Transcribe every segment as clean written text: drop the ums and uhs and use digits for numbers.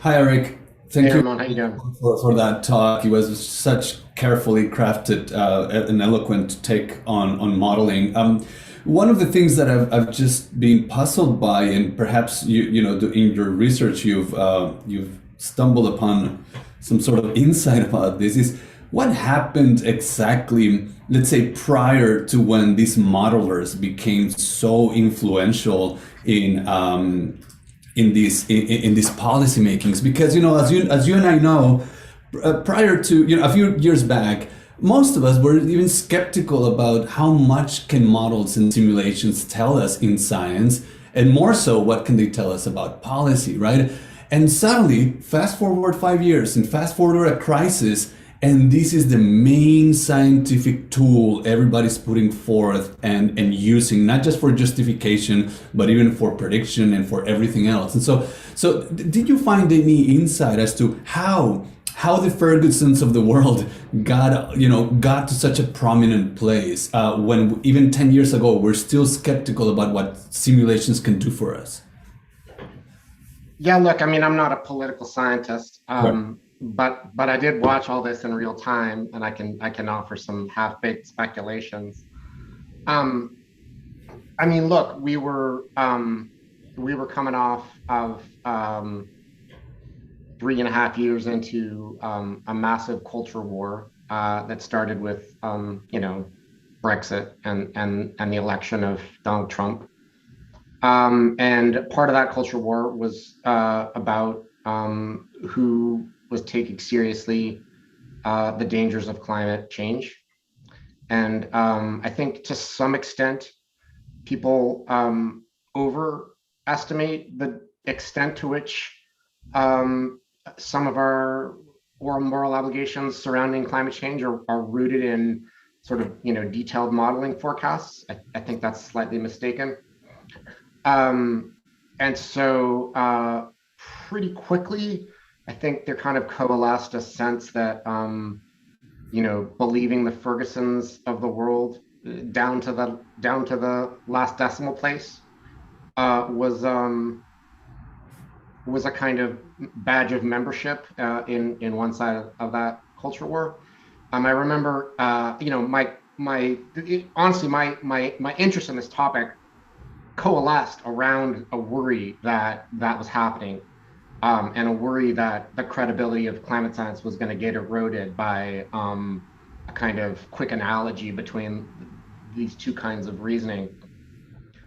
Hi, Eric. Hey Thank you Ramon, how you doing? for that talk. It was such carefully crafted and eloquent take on modeling. One of the things that I've just been puzzled by, and perhaps in your research you've stumbled upon some sort of insight about this, is what happened exactly, let's say, prior to when these modelers became so influential in these policy makings, because as you and I know, prior to a few years back, most of us were even skeptical about how much can models and simulations tell us in science, and more so what can they tell us about policy, right? And suddenly, fast forward 5 years and fast forward a crisis, and this is the main scientific tool everybody's putting forth and using, not just for justification, but even for prediction and for everything else. And so did you find any insight as to how the Fergusons of the world got to such a prominent place when even 10 years ago we're still skeptical about what simulations can do for us? Yeah, look, I mean, I'm not a political scientist, Right. but I did watch all this in real time, and I can offer some half-baked speculations. Um, I mean, look, we were coming off of 3.5 years into a massive culture war that started with Brexit and the election of Donald Trump. And part of that culture war was about who was taking seriously the dangers of climate change. And I think to some extent, people overestimate the extent to which um, some of our moral obligations surrounding climate change are rooted in sort of detailed modeling forecasts. I think that's slightly mistaken. Um, and so pretty quickly, I think there kind of coalesced a sense that, believing the Fergusons of the world down to the last decimal place uh, was um, was a kind of badge of membership in one side of that culture war. I remember, honestly, my interest in this topic coalesced around a worry that that was happening, and a worry that the credibility of climate science was going to get eroded by a kind of quick analogy between these two kinds of reasoning.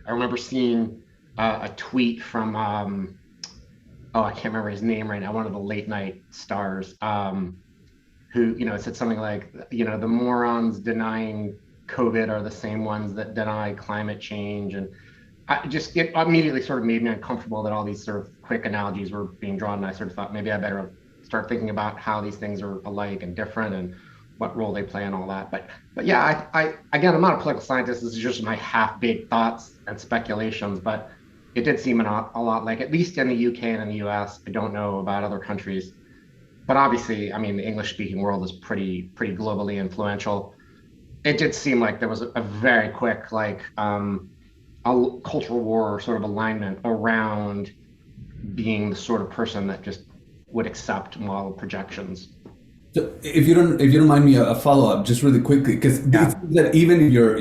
I remember seeing a tweet from oh, I can't remember his name right now, one of the late night stars, who said something like, the morons denying COVID are the same ones that deny climate change. And it immediately sort of made me uncomfortable that all these sort of quick analogies were being drawn. And I sort of thought maybe I better start thinking about how these things are alike and different and what role they play and all that. But yeah, I again, I'm not a political scientist. This is just my half-baked thoughts and speculations. But it did seem a lot like, at least in the UK and in the US. I don't know about other countries, but obviously, I mean, the English-speaking world is pretty globally influential. It did seem like there was a very quick a cultural war sort of alignment around being the sort of person that just would accept model projections. So if you don't mind me a follow up just really quickly, because it's Yeah. that even if you're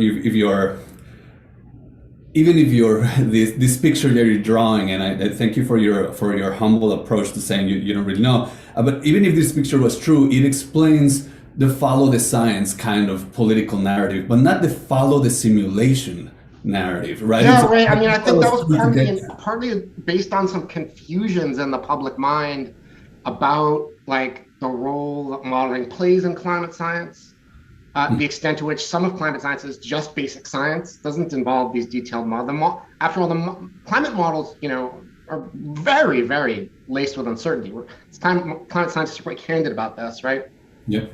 this picture that you're drawing, and I thank you for your humble approach to saying you don't really know, but even if this picture was true, it explains the follow the science kind of political narrative, but not the follow the simulation narrative, right? It's Yeah, like, right. I how mean, do I you think tell that us was who to get partly based on some confusions in the public mind about like the role that modeling plays in climate science, to? the extent to which some of climate science is just basic science, doesn't involve these detailed models. After all, climate models, are very, very laced with uncertainty. It's time climate scientists are quite candid about this, right? Yeah.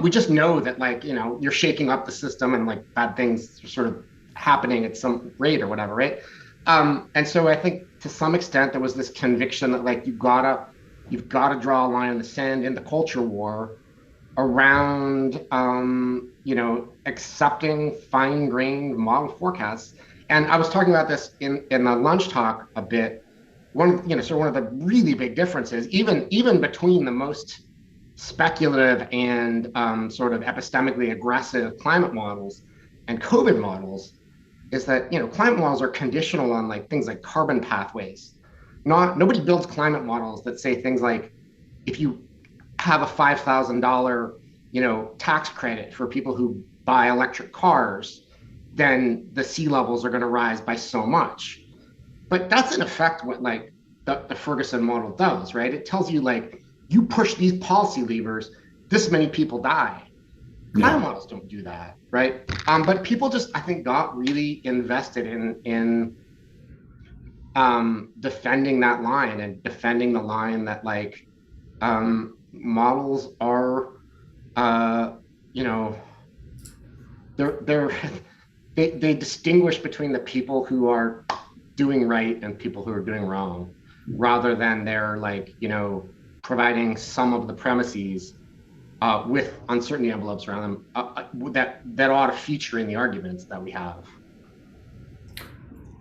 We just know that, like, you're shaking up the system and like bad things are sort of happening at some rate or whatever, right? And so I think to some extent there was this conviction that like you've got to draw a line in the sand in the culture war around accepting fine-grained model forecasts. And I was talking about this in the lunch talk a bit. one of the really big differences, even between the most speculative and sort of epistemically aggressive climate models and COVID models, is that climate models are conditional on like things like carbon pathways. Nobody builds climate models that say things like, if you have a $5,000 tax credit for people who buy electric cars, then the sea levels are going to rise by so much. But that's in effect what like the Ferguson model does, right? It tells you like, you push these policy levers, this many people die. Climate models don't do that, right? But people just, I think, got really invested in defending that line, and defending the line that like models are, they're they distinguish between the people who are doing right and people who are doing wrong, rather than they're like providing some of the premises with uncertainty envelopes around them that ought to feature in the arguments that we have.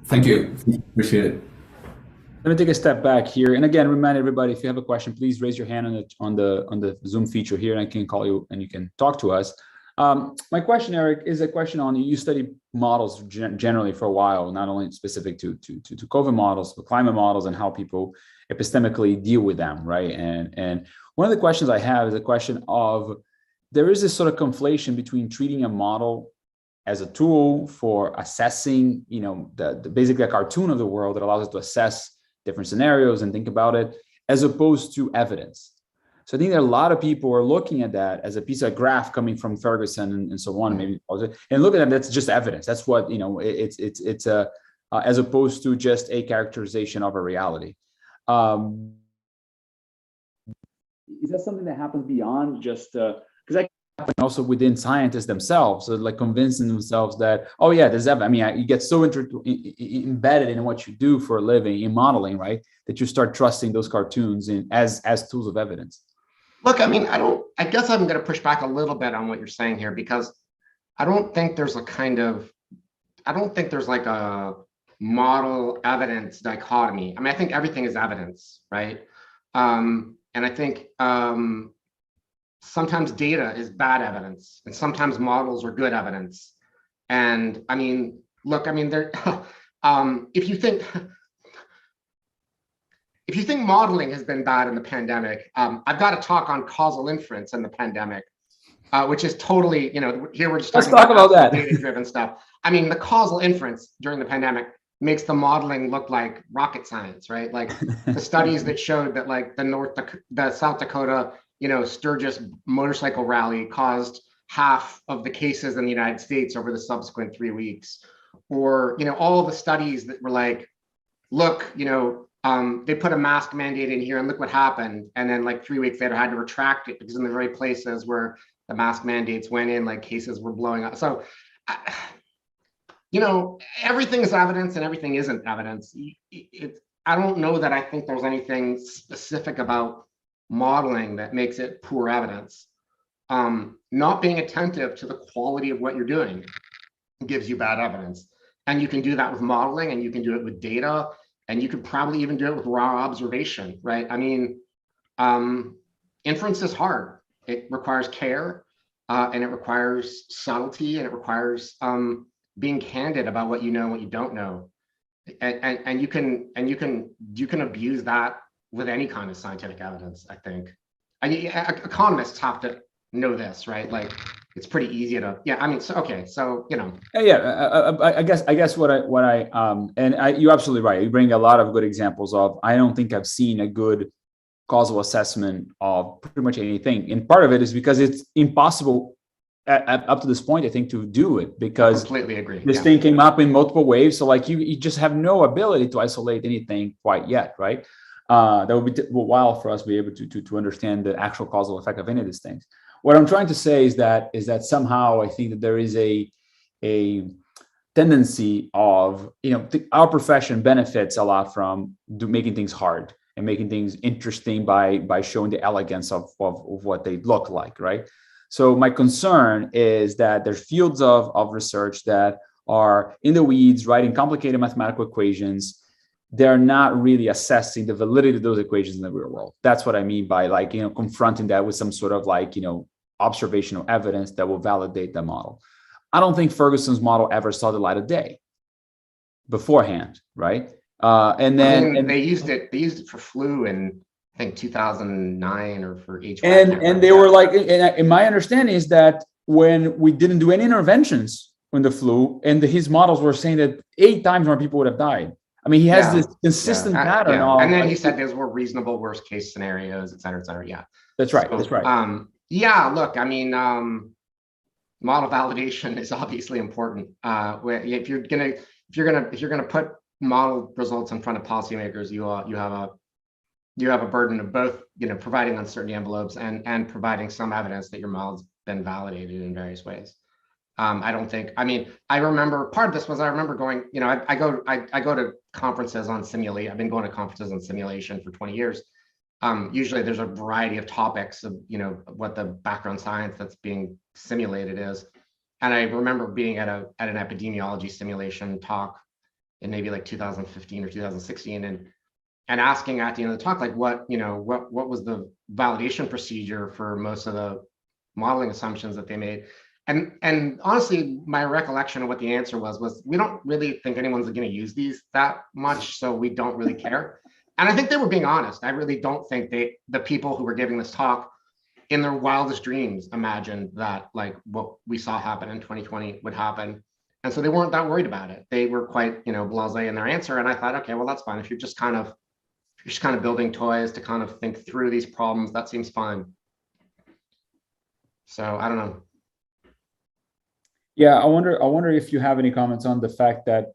Thank you. Appreciate it. Let me take a step back here, and again, remind everybody, if you have a question, please raise your hand on the Zoom feature here, and I can call you and you can talk to us. My question, Eric, is a question on, you study models generally for a while, not only specific to COVID models, but climate models, and how people epistemically deal with them, right? And one of the questions I have is a question of, there is this sort of conflation between treating a model as a tool for assessing, basically a cartoon of the world that allows us to assess different scenarios and think about it, as opposed to evidence. So I think that a lot of people are looking at that as a piece of graph coming from Ferguson and so on, maybe, and look at that, that's just evidence. That's what, it's a, as opposed to just a characterization of a reality. Is that something that happens beyond just, because I also within scientists themselves, so like convincing themselves that, oh yeah, there's evidence. I mean, you get so embedded in what you do for a living in modeling, right, that you start trusting those cartoons as tools of evidence. Look, I mean, I guess I'm going to push back a little bit on what you're saying here, because I don't think there's like a model evidence dichotomy. I mean, I think everything is evidence, right? And I think sometimes data is bad evidence, and sometimes models are good evidence. And I mean, look, I mean, if you think modeling has been bad in the pandemic, I've got a talk on causal inference in the pandemic, which is totally, here we're just talking about that data-driven stuff. I mean, the causal inference during the pandemic makes the modeling look like rocket science, right? Like the studies that showed that like the South Dakota, Sturgis motorcycle rally caused half of the cases in the United States over the subsequent 3 weeks, or all of the studies that were like, look, they put a mask mandate in here and look what happened, and then like 3 weeks later had to retract it because in the very places where the mask mandates went in, like cases were blowing up. So everything is evidence and everything isn't evidence. I don't know that I think there's anything specific about modeling that makes it poor evidence. Not being attentive to the quality of what you're doing gives you bad evidence. And you can do that with modeling, and you can do it with data, and you could probably even do it with raw observation, right? I mean, inference is hard. It requires care, and it requires subtlety, and it requires being candid about what you know and what you don't know. And you can abuse that with any kind of scientific evidence, I think. Economists have to know this, right? Like, it's pretty easy to, yeah. I mean, so okay, so I guess you're absolutely right. You bring a lot of good examples of. I don't think I've seen a good causal assessment of pretty much anything, and part of it is because it's impossible up to this point, I think, to do it, because I completely agree. This thing came up in multiple waves, so like you just have no ability to isolate anything quite yet, right? That would be a while for us to be able to understand the actual causal effect of any of these things. What I'm trying to say is that somehow I think that there is a tendency of, our profession benefits a lot from making things hard and making things interesting by showing the elegance of what they look like, right? So my concern is that there's fields of research that are in the weeds, writing complicated mathematical equations, they're not really assessing the validity of those equations in the real world. That's what I mean by like, confronting that with some sort of like, observational evidence that will validate the model. I don't think Ferguson's model ever saw the light of day beforehand, right? And then they used it for flu in I think 2009 or for H1. And they were like, and my understanding is that when we didn't do any interventions on the flu, and his models were saying that 8 times more people would have died. I mean, he has this consistent pattern. And then he said those were reasonable worst case scenarios, et cetera, et cetera. Yeah, that's right. That's right. Yeah, look, I mean, model validation is obviously important. If you're gonna put model results in front of policymakers, you have a burden of both, providing uncertainty envelopes and providing some evidence that your model's been validated in various ways. I remember part of this was I remember going, I go to conferences on simulation. I've been going to conferences on simulation for 20 years. Usually there's a variety of topics of, what the background science that's being simulated is. And I remember being at an epidemiology simulation talk in maybe like 2015 or 2016 and asking at the end of the talk, like what was the validation procedure for most of the modeling assumptions that they made. And honestly, my recollection of what the answer was we don't really think anyone's going to use these that much, so we don't really care. And I think they were being honest. I really don't think the people who were giving this talk in their wildest dreams imagined that like what we saw happen in 2020 would happen. And so they weren't that worried about it. They were quite, blasé in their answer. And I thought, okay, well, that's fine. If you're just kind of building toys to kind of think through these problems, that seems fine. So I don't know. Yeah, I wonder if you have any comments on the fact that,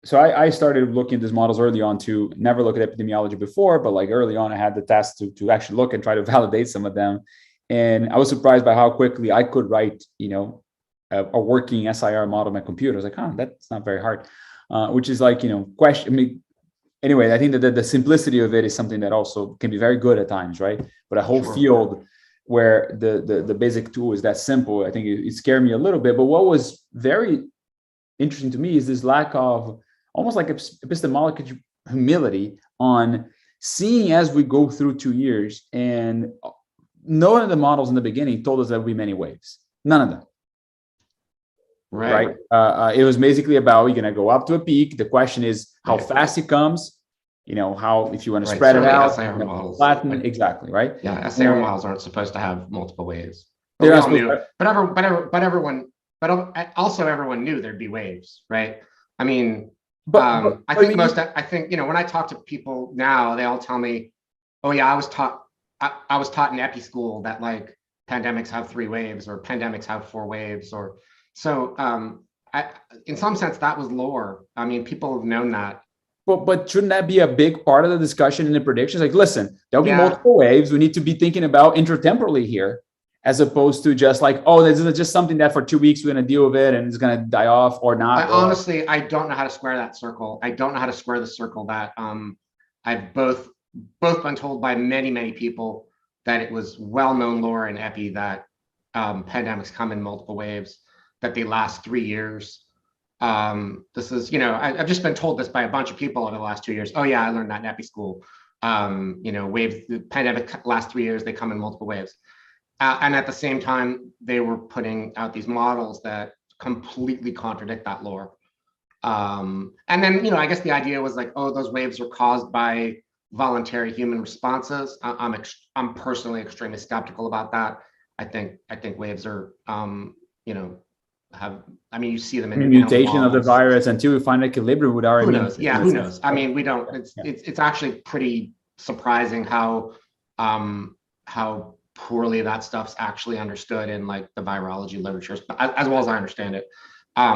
so I started looking at these models early on too, never looked at epidemiology before, but like early on I had the task to actually look and try to validate some of them. And I was surprised by how quickly I could write, a working SIR model on my computer. I was like, that's not very hard, which is like, question. I mean, anyway, I think that the simplicity of it is something that also can be very good at times, right? But a whole field where the basic tool is that simple, I think it scared me a little bit. But what was very interesting to me is this lack of almost like epistemological humility on seeing as we go through 2 years, and none of the models in the beginning told us there would be many waves. None of them. Right. It was basically about, you're going to go up to a peak. The question is how fast it comes. How, if you want to spread it out, flatten, exactly, right? Yeah, SAR models aren't supposed to have multiple waves. But everyone knew there'd be waves, right? I mean, I think when I talk to people now, they all tell me, oh yeah, I was taught in epi school that like pandemics have 3 waves or pandemics have 4 waves, or so. In some sense, that was lore. I mean, people have known that. But shouldn't that be a big part of the discussion in the predictions? Like, listen, there'll be multiple waves. We need to be thinking about intertemporally here, as opposed to just like, oh, this is just something that for 2 weeks we're going to deal with it and it's going to die off or not. Honestly, I don't know how to square that circle. I don't know how to square the circle that I've both been told by many people that it was well-known lore in epi that pandemics come in multiple waves, that they last 3 years. This is, I've just been told this by a bunch of people over the last 2 years. Oh yeah, I learned that in epi school. Waves, the pandemic lasts 3 years, they come in multiple waves. And at the same time, they were putting out these models that completely contradict that lore. And then, I guess the idea was like, oh, those waves are caused by voluntary human responses. I'm personally extremely skeptical about that. I think waves are, you see them in mutation of the virus until we find equilibrium with our immune system. Yeah, who knows? I mean, we don't. It's actually pretty surprising how poorly that stuff's actually understood in like the virology literature, as well as I understand it.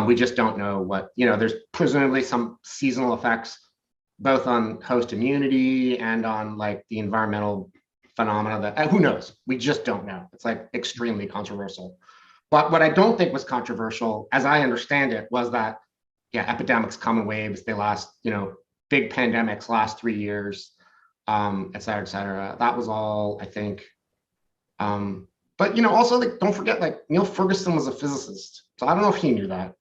We just don't know what, there's presumably some seasonal effects both on host immunity and on like the environmental phenomena that, who knows? We just don't know. It's like extremely controversial. But what I don't think was controversial, as I understand it, was that, epidemics come in waves. They last, big pandemics last 3 years, et cetera, et cetera. That was all, I think. But, also, like, don't forget, like, Neil Ferguson was a physicist. So I don't know if he knew that.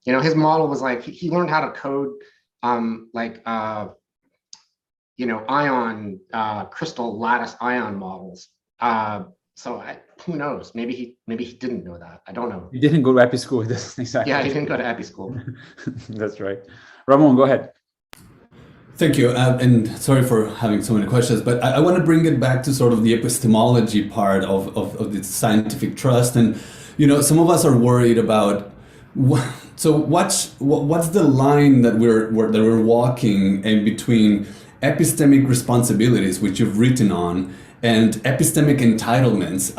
His model was like, he learned how to code like ion crystal lattice ion models. So who knows? Maybe he didn't know that. I don't know. You didn't go to epi school. Exactly. Yeah, he didn't go to epi school. That's right. Ramon, go ahead. Thank you, and sorry for having so many questions, but I want to bring it back to sort of the epistemology part of the scientific trust, and some of us are worried about. So what's the line that we're walking in between epistemic responsibilities, which you've written on, and epistemic entitlements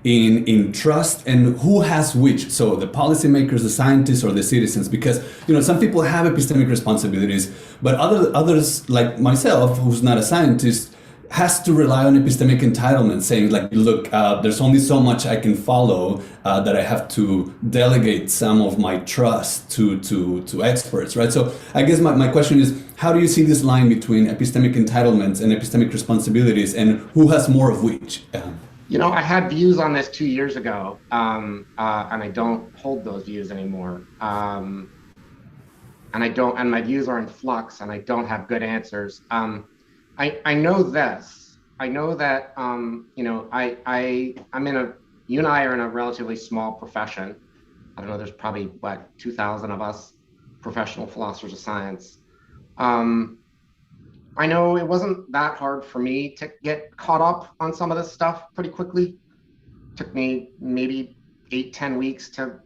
in trust, and who has which? So the policymakers, the scientists, or the citizens? Because some people have epistemic responsibilities, but others like myself, who's not a scientist, has to rely on epistemic entitlement, saying like, look, there's only so much I can follow, that I have to delegate some of my trust to experts, right? So I guess my question is, how do you see this line between epistemic entitlements and epistemic responsibilities, and who has more of which? I had views on this 2 years ago, and I don't hold those views anymore. And my views are in flux, and I don't have good answers. I know this. I know that you and I are in a relatively small profession. I don't know. There's probably 2,000 of us, professional philosophers of science. I know it wasn't that hard for me to get caught up on some of this stuff pretty quickly. It took me maybe 8-10 weeks to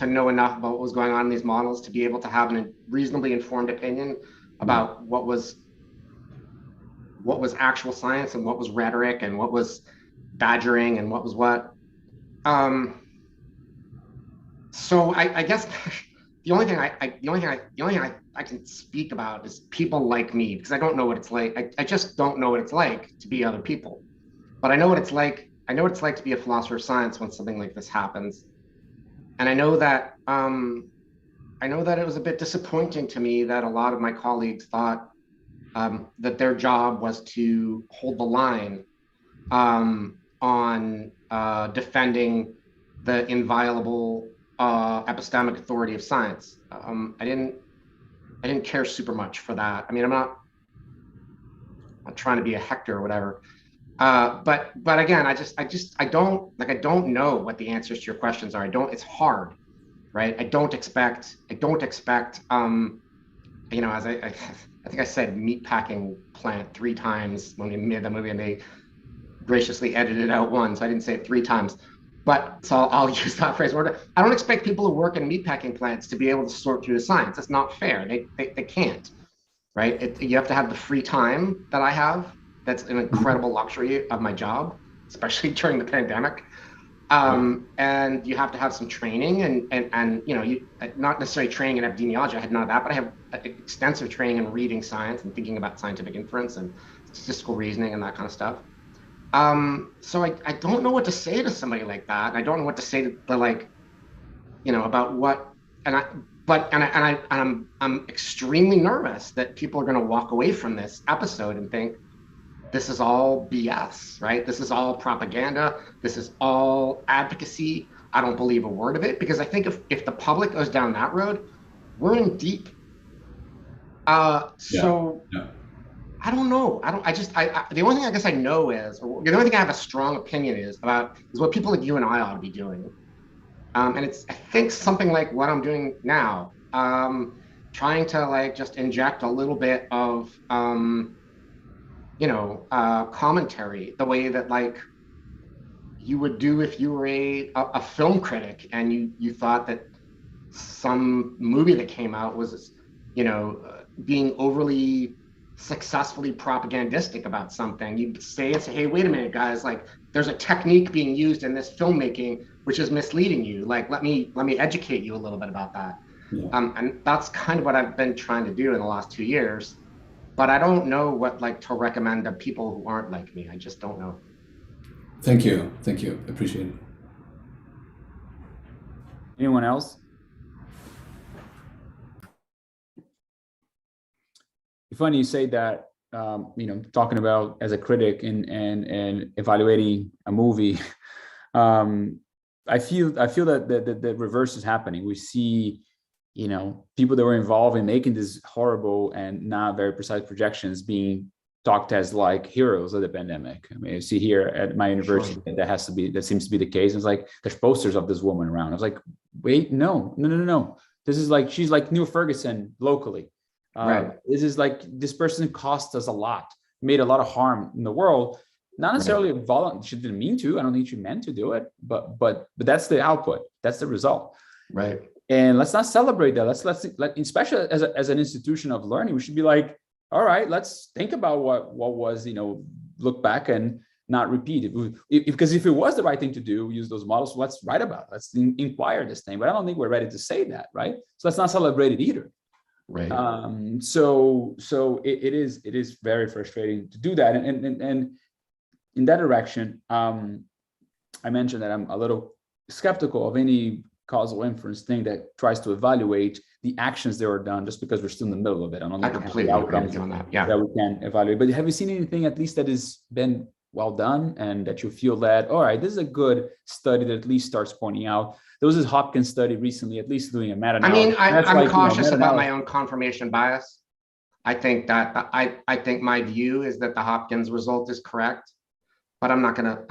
know enough about what was going on in these models to be able to have a reasonably informed opinion about what was actual science and what was rhetoric and what was badgering and what was what. So I guess the only thing I can speak about is people like me, because I don't know what it's like. I just don't know what it's like to be other people. But I know what it's like. I know what it's like to be a philosopher of science when something like this happens. And I know that it was a bit disappointing to me that a lot of my colleagues thought that their job was to hold the line on defending the inviolable epistemic authority of science. I didn't care super much for that. I mean, I'm not trying to be a Hector or whatever. But again, I don't know what the answers to your questions are. It's hard, right? I don't expect, as I think I said meatpacking plant 3 times when we made the movie, and they graciously edited it out once. I didn't say it 3 times, but so I'll use that phrase. I don't expect people who work in meatpacking plants to be able to sort through the science. That's not fair. They can't, right? You have to have the free time that I have. That's an incredible luxury of my job, especially during the pandemic. And you have to have some training and you not necessarily training in epidemiology. I had none of that, but I have extensive training in reading science and thinking about scientific inference and statistical reasoning and that kind of stuff. So I don't know what to say to somebody like that. I don't know what to say to about what, I'm extremely nervous that people are going to walk away from this episode and think this is all BS, right? This is all propaganda. This is all advocacy. I don't believe a word of it, because I think if the public goes down that road, we're in deep. I don't know. The only thing I guess I know is, or the only thing I have a strong opinion is what people like you and I ought to be doing. And it's, I think, something like what I'm doing now, trying to just inject a little bit of, commentary, the way that you would do if you were a film critic and you thought that some movie that came out was, being overly successfully propagandistic about something. You'd say, hey, wait a minute, guys, there's a technique being used in this filmmaking which is misleading you. Let me educate you a little bit about that. Yeah. And that's kind of what I've been trying to do in the last 2 years. But I don't know what to recommend to people who aren't like me. I just don't know. Thank you. Appreciate it. Anyone else? It's funny you say that. Talking about as a critic and evaluating a movie. I feel that the reverse is happening. We see people that were involved in making these horrible and not very precise projections being talked as like heroes of the pandemic. I mean, you see here at my university that seems to be the case. It's like there's posters of this woman around. I was like, wait, no. This is like, she's like Neil Ferguson locally. Right. This is like, this person cost us a lot, made a lot of harm in the world. Not necessarily voluntary. She didn't mean to. I don't think she meant to do it, but that's the output. That's the result. Right. And let's not celebrate that. Let's especially as an institution of learning, we should be like, all right, let's think about what was, look back and not repeat it. Because if it was the right thing to do, use those models, let's write about it. Let's inquire this thing. But I don't think we're ready to say that, right? So let's not celebrate it either. Right. So it is very frustrating to do that. And in that direction, I mentioned that I'm a little skeptical of any causal inference thing that tries to evaluate the actions that were done just because we're still in the middle of it. I completely agree with you on that. Yeah. That we can evaluate. But have you seen anything at least that has been well done and that you feel that, all right, this is a good study that at least starts pointing out? There was this Hopkins study recently, at least doing a meta-analysis. I mean, I'm cautious about my own confirmation bias. I think that I think my view is that the Hopkins result is correct, but I'm not gonna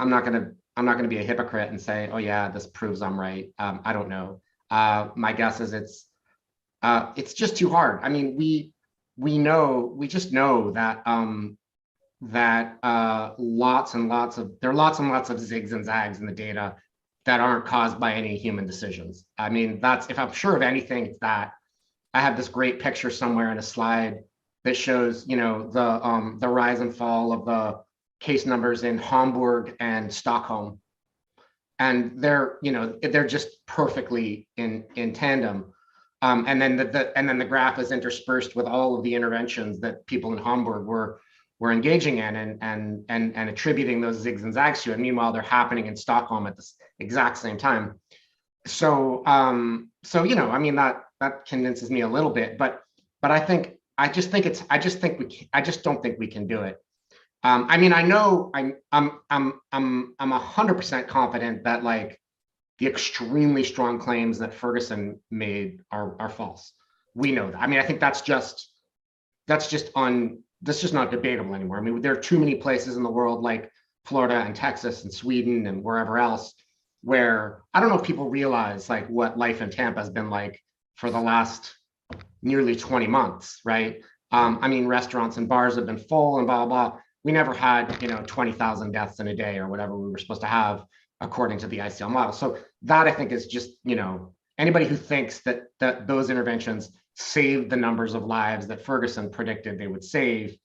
be a hypocrite and say, oh yeah, this proves I'm right. I don't know. My guess is it's just too hard. I mean, we just know that there are lots and lots of zigs and zags in the data that aren't caused by any human decisions. I mean, if I'm sure of anything, it's that. I have this great picture somewhere in a slide that shows, the rise and fall of the case numbers in Hamburg and Stockholm. And they're just perfectly in tandem. And then the graph is interspersed with all of the interventions that people in Hamburg were engaging in and attributing those zigs and zags to it. Meanwhile, they're happening in Stockholm at the exact same time. So I mean, that convinces me a little bit, but I just don't think we can do it. I mean, I know I'm 100% confident that like the extremely strong claims that Ferguson made are false. We know that. I mean, I think that's just not debatable anymore. I mean, there are too many places in the world like Florida and Texas and Sweden and wherever else where I don't know if people realize like what life in Tampa has been like for the last nearly 20 months, right? I mean, restaurants and bars have been full and blah, blah, blah. We never had, 20,000 deaths in a day or whatever we were supposed to have according to the ICL model. So that I think is just, anybody who thinks that those interventions saved the numbers of lives that Ferguson predicted they would save,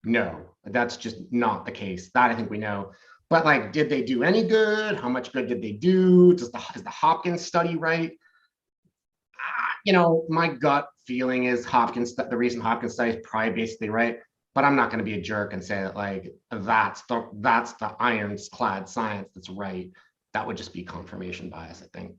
no, that's just not the case. That I think we know. But like, did they do any good? How much good did they do? Is the Hopkins study right? My gut feeling is the recent Hopkins study is probably basically right. But I'm not going to be a jerk and say that like that's the ironclad science that's right. That would just be confirmation bias, I think.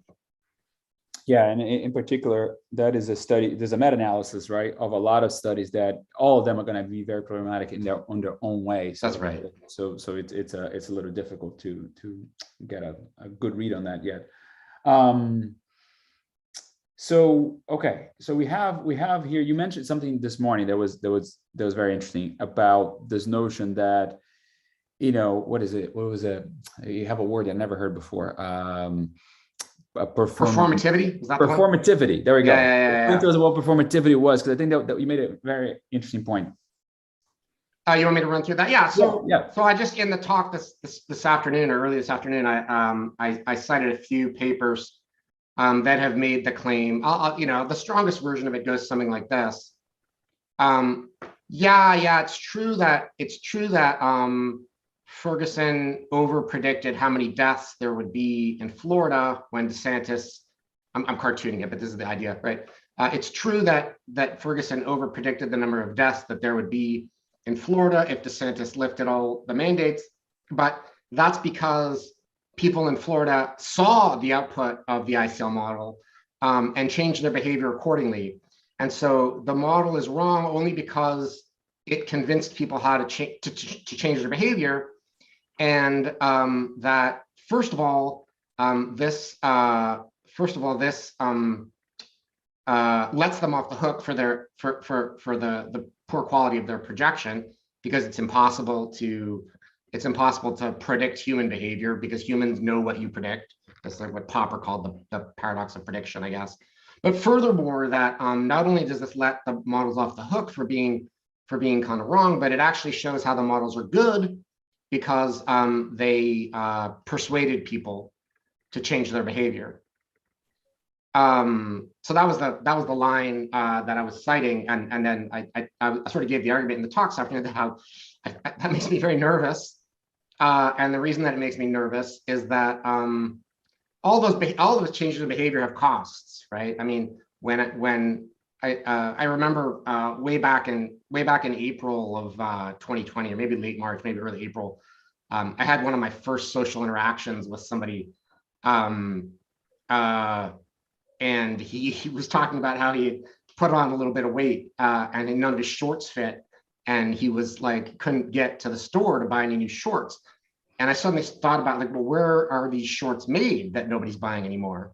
Yeah, and in particular, that is a study. There's a meta-analysis, right, of a lot of studies that all of them are going to be very problematic on their own way. So, that's right. So it's a little difficult to get a good read on that yet. So okay, so we have here. You mentioned something this morning that was very interesting about this notion that, what is it? What was it? You have a word I never heard before. Performativity. Is that performativity? There we go. Yeah. I think that was what performativity was, because I think that you made a very interesting point. You want me to run through that? Yeah. So I just in the talk this afternoon or early this afternoon, I cited a few papers that have made the claim. The strongest version of it goes something like this. It's true that Ferguson over-predicted how many deaths there would be in Florida when DeSantis, I'm cartooning it, but this is the idea, right? It's true that Ferguson over-predicted the number of deaths that there would be in Florida if DeSantis lifted all the mandates, but that's because people in Florida saw the output of the ICL model and changed their behavior accordingly. And so the model is wrong only because it convinced people how to change their behavior. And that first of all, this lets them off the hook for their for the poor quality of their projection, because it's impossible to predict human behavior, because humans know what you predict. That's like what Popper called the paradox of prediction, I guess. But furthermore, that not only does this let the models off the hook for being kind of wrong, but it actually shows how the models are good, because they persuaded people to change their behavior. So that was the line that I was citing, and then I sort of gave the argument in the talks after that, how that makes me very nervous. And the reason that it makes me nervous is that all those changes in behavior have costs, right? I mean, when I remember way back in April of 2020, or maybe late March, maybe early April, I had one of my first social interactions with somebody, and he was talking about how he had put on a little bit of weight, and none of his shorts fit, and he was like, couldn't get to the store to buy any new shorts. And I suddenly thought about, like, well, where are these shorts made that nobody's buying anymore?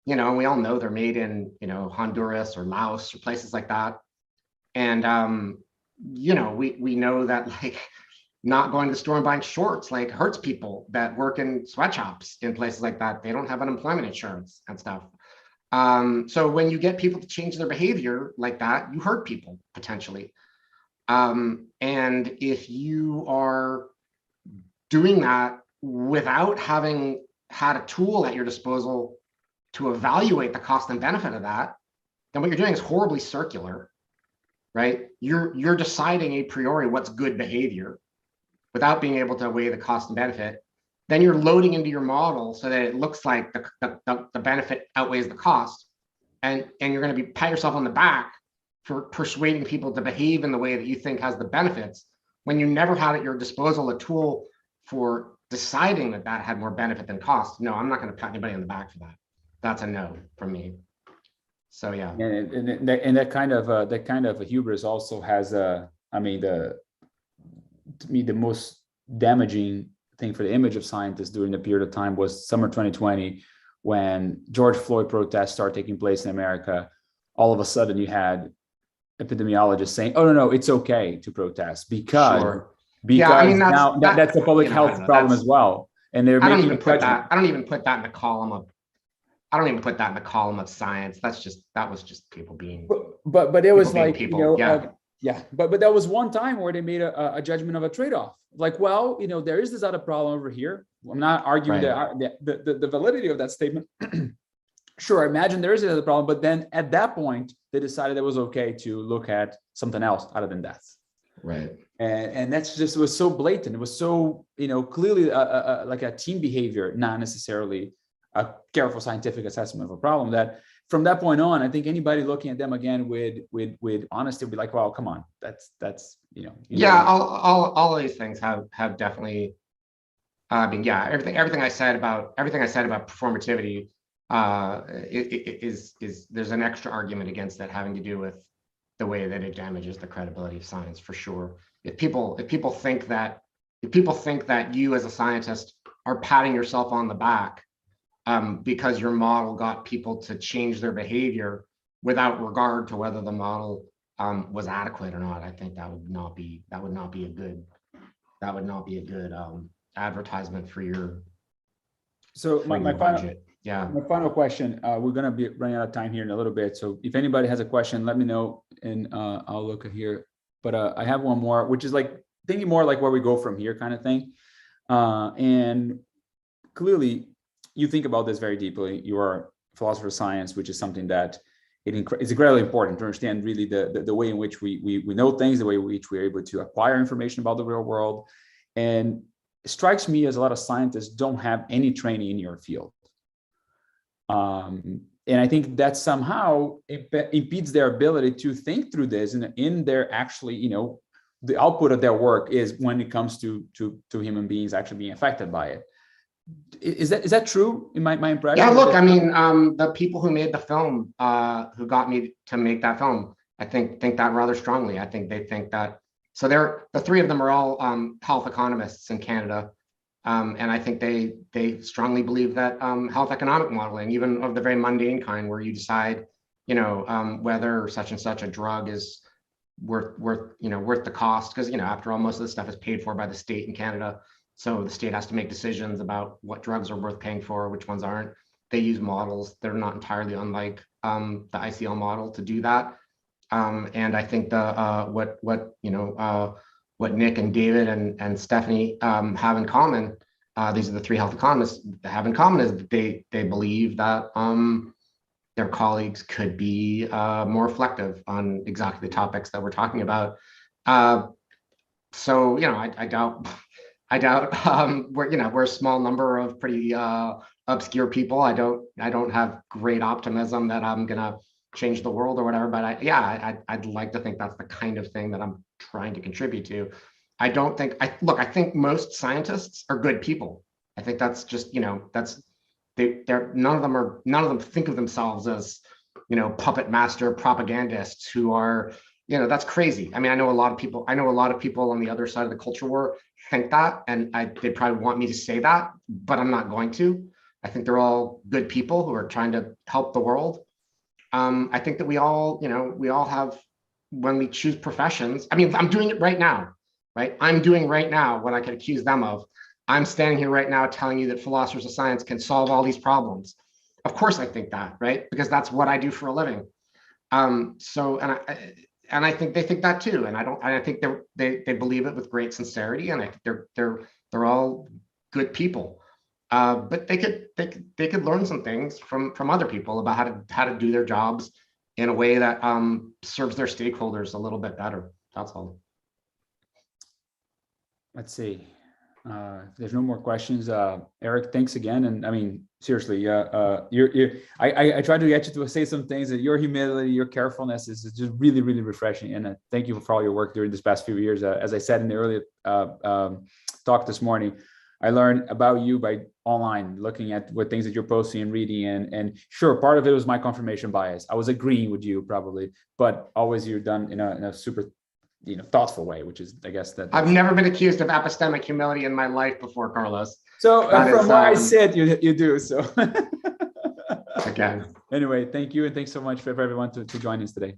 You know, and we all know they're made in, you know, Honduras or Laos or places like that. And you know, we know that, like, not going to the store and buying shorts like hurts people that work in sweatshops in places like that. They don't have unemployment insurance and stuff. So when you get people to change their behavior like that, you hurt people potentially. And if you are doing that without having had a tool at your disposal to evaluate the cost and benefit of that, then what you're doing is horribly circular, right? You're deciding a priori what's good behavior without being able to weigh the cost and benefit. Then you're loading into your model so that it looks like the benefit outweighs the cost, and you're going to pat yourself on the back for persuading people to behave in the way that you think has the benefits, when you never had at your disposal a tool for deciding that had more benefit than cost. No, I'm not going to pat anybody on the back for that. That's a no from me. So yeah. And that kind of a hubris also has I mean, to me, the most damaging thing for the image of scientists during the period of time was summer 2020, when George Floyd protests started taking place in America. All of a sudden you had epidemiologists saying, oh, no, it's okay to protest because, Sure. because yeah, I mean, that's a public health problem as well. And they're I don't even put that in the column of, I don't even put that in the column of science. That was just people being, but it was like, people. You know, yeah. But that was one time where they made a judgment of a trade-off. Like, well, you know, there is this other problem over here. I'm not arguing the validity of that statement. Sure, I imagine there is another problem, but then at that point, they decided it was okay to look at something else other than death. Right. And that's just, it was so blatant. It was so, you know, clearly like a team behavior, not necessarily a careful scientific assessment of a problem, that from that point on, I think anybody looking at them again with honesty would be like, well, come on, that's you know. Yeah, all of these things have definitely. I mean, yeah, everything I said about performativity is there's an extra argument against that having to do with the way that it damages the credibility of science, for sure. If people think that you as a scientist are patting yourself on the back because your model got people to change their behavior without regard to whether the model was adequate or not, I think that would not be a good advertisement for your. So my budget. My final question. We're going to be running out of time here in a little bit. So if anybody has a question, let me know, and I'll look at here. But I have one more, which is like thinking more like where we go from here kind of thing. And clearly, you think about this very deeply. You are a philosopher of science, which is something that it's incredibly important to understand really the way in which we know things, the way in which we're able to acquire information about the real world. And it strikes me as a lot of scientists don't have any training in your field. And I think that somehow impedes their ability to think through this, and in their actually, you know, the output of their work is when it comes to human beings actually being affected by it. Is that true in my impression? Yeah, look, I mean, the people who made the film, who got me to make that film, I think that rather strongly. I think they think that. So the three of them are all health economists in Canada. And I think they strongly believe that health economic modeling, even of the very mundane kind, where you decide whether such and such a drug is worth the cost, because after all, most of this stuff is paid for by the state in Canada, so the state has to make decisions about what drugs are worth paying for, which ones aren't. They use models. They're not entirely unlike the ICL model to do that. And I think what Nick and David and Stephanie have in common, these are the three health economists have in common, is that they believe that their colleagues could be more reflective on exactly the topics that we're talking about. So I doubt we're a small number of pretty obscure people. I don't have great optimism that I'm gonna change the world or whatever, but I'd like to think that's the kind of thing that I'm trying to contribute to. I think most scientists are good people. I think that's just, none of them think of themselves as, puppet master propagandists who are, that's crazy. I mean, I know a lot of people on the other side of the culture war think that, and they probably want me to say that, but I'm not going to. I think they're all good people who are trying to help the world. I think that we all have, when we choose professions, I mean, I'm doing it right now, right? I'm doing right now what I could accuse them of. I'm standing here right now telling you that philosophers of science can solve all these problems. Of course I think that, right? Because that's what I do for a living. And I think they think that too. And I think they believe it with great sincerity. And I think they're all good people. But they could learn some things from other people about how to do their jobs in a way that serves their stakeholders a little bit better. That's all. Let's see. There's no more questions. Eric, thanks again. And I mean, seriously, I tried to get you to say some things, that your humility, your carefulness is just really, really refreshing. And thank you for all your work during this past few years. As I said in the earlier talk this morning, I learned about you by online, looking at what things that you're posting and reading. And sure, part of it was my confirmation bias. I was agreeing with you probably, but always you're done in a super thoughtful way, which is, I guess, that I've never been accused of epistemic humility in my life before, Carlos. So from where I sit, you do. So again. Anyway, thank you. And thanks so much for everyone to join us today.